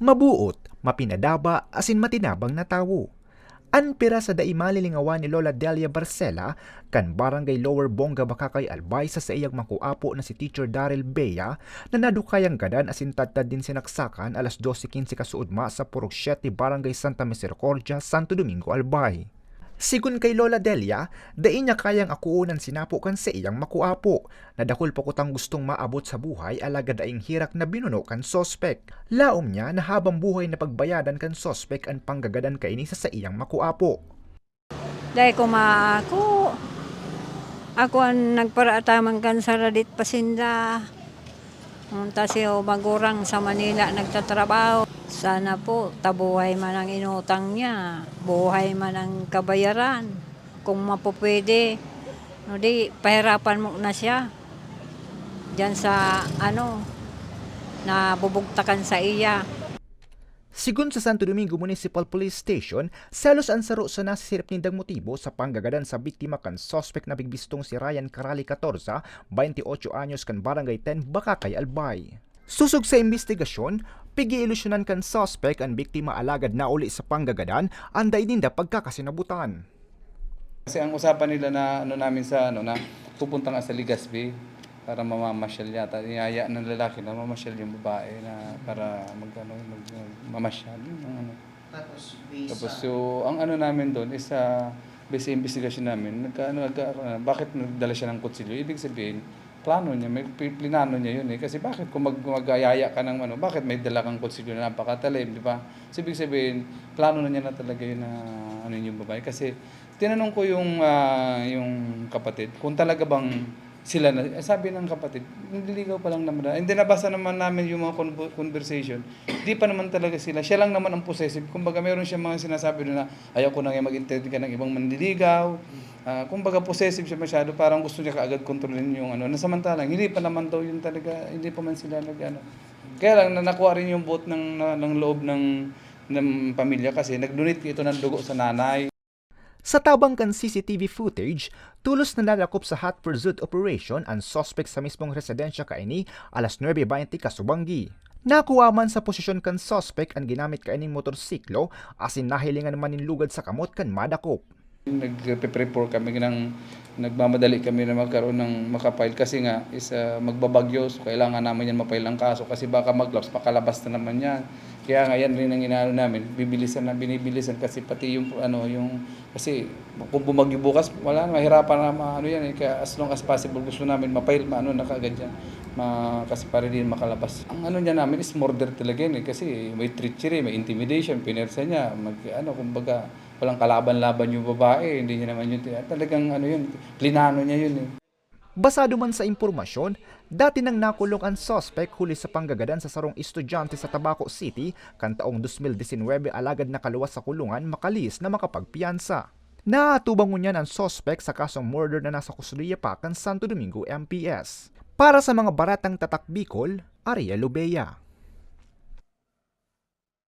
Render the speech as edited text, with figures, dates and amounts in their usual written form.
Mabuot, mapinadaba, asin matinabang na tawo. Anpira sa daimalilingawan ni Lola Delia Barcela, kan Barangay Lower Bonga Bakakay Albay sa iyang makuapo na si Teacher Daryl Bea, na nadukayang gadan asin tadtad din sinaksakan alas 12:15 kasuudma sa Purok 7 Barangay Santa Misericordia, Santo Domingo, Albay. Sigun kay Lola Delia, dai niya kayang akuunan sinapo kan sa iyang makuapo. Nadakol pa kutang gustong maabot sa buhay alaga daing hirak na binuno kan sospek. Laom niya na habang buhay na pagbayadan kan sospek ang panggagadan kaini sa iyang makuapo. Dahil ko maako, ako ang nagparaatamang kan sa Radit Pasinda. Munta siya magurang sa Manila nagtatrabaho. Sana po, tabuhay man ang inutang niya, buhay man ang kabayaran. Kung mapupwede, no di, pahirapan mo na siya. Diyan sa, nabubugtakan sa iya. Sigun sa Santo Domingo Municipal Police Station, selos ang saro sa nasisirip nindang motibo sa panggagadan sa biktima kan sospek na bigbistong si Ryan Carali 14, 28 anyos kan Barangay 10, Bakakay, Albay. Susog sa investigasyon, pigi-ilusyonan kan sospek ang biktima alagad na uli sa panggagadan, anday ninda pagkakasinabutan. Kasi ang usapan nila na namin sa na pupunta nga sa Legazpi para mamamasyal yata. Niyaya ng lalaki na mamasyal yung babae na para mamasyal. Tapos ang namin doon is base investigation namin, bakit nagdala siya ng kutsilyo? Ibig sabihin, plano niya, may plinano niya yun eh. Kasi bakit kung mag-ayaya ka ng bakit may dala kang kutsilyo na napakatalim, di ba? So, ibig sabihin, plano na niya na talaga yun na yung babae. Kasi tinanong ko yung kapatid, kung talaga bang sila na, sabi ng kapatid, nililigaw pa lang naman. Hindi nabasa naman namin yung mga conversation. Di pa naman talaga sila. Siya lang naman ang possessive. Kumbaga meron siya mga sinasabi doon na ayaw ko na mag-intend ka ng ibang manliligaw. Kumbaga possessive siya masyado. Parang gusto niya kaagad kontrolin yung Nasamantalang, hindi pa naman daw yun talaga. Hindi pa man sila Kaya lang nakuha rin yung vote ng loob ng pamilya kasi nag-donate ito ng dugo sa nanay. Sa tabang kan CCTV footage, tulos na nalakop sa hot pursuit operation ang suspect sa mismong residensya kaini alas 9:20 kasubanggi. Nakuha man sa posisyon kan suspect ang ginamit kaining motorsiklo asin nahilingan man lugad sa kamot kan madakop. Nagpe-prepare kami nagmamadali kami na magkaroon ng makapile kasi nga is magbabagyo, so kailangan naman yan mapile ang kaso kasi baka maglaps pakalabas na naman yan. Kaya nga yan rin ang inaano namin, binibilisan kasi pati yung kasi kung bumagyo bukas wala na, mahirapan na yan eh. Kaya as long as possible gusto namin mapile na kaagad yan. Kasi para din makalabas. Ang niya namin is murder talaga yun eh, kasi may treachery, may intimidation, pinersa niya, kumbaga walang kalaban-laban yung babae, hindi niya naman yun. Talagang plinano niya yun eh. Basado man sa impormasyon, dati nang nakulong ang suspect huli sa panggagadan sa sarong estudyante sa Tabaco City kan taong 2019 alagad nakaluwas sa kulungan makalis na makapagpiyansa. Naatubang ngunyan ang suspect sa kasong murder na nasa kustudiya pa kan Santo Domingo MPS. Para sa mga baratang tatak Bicol, Ariel Lubea.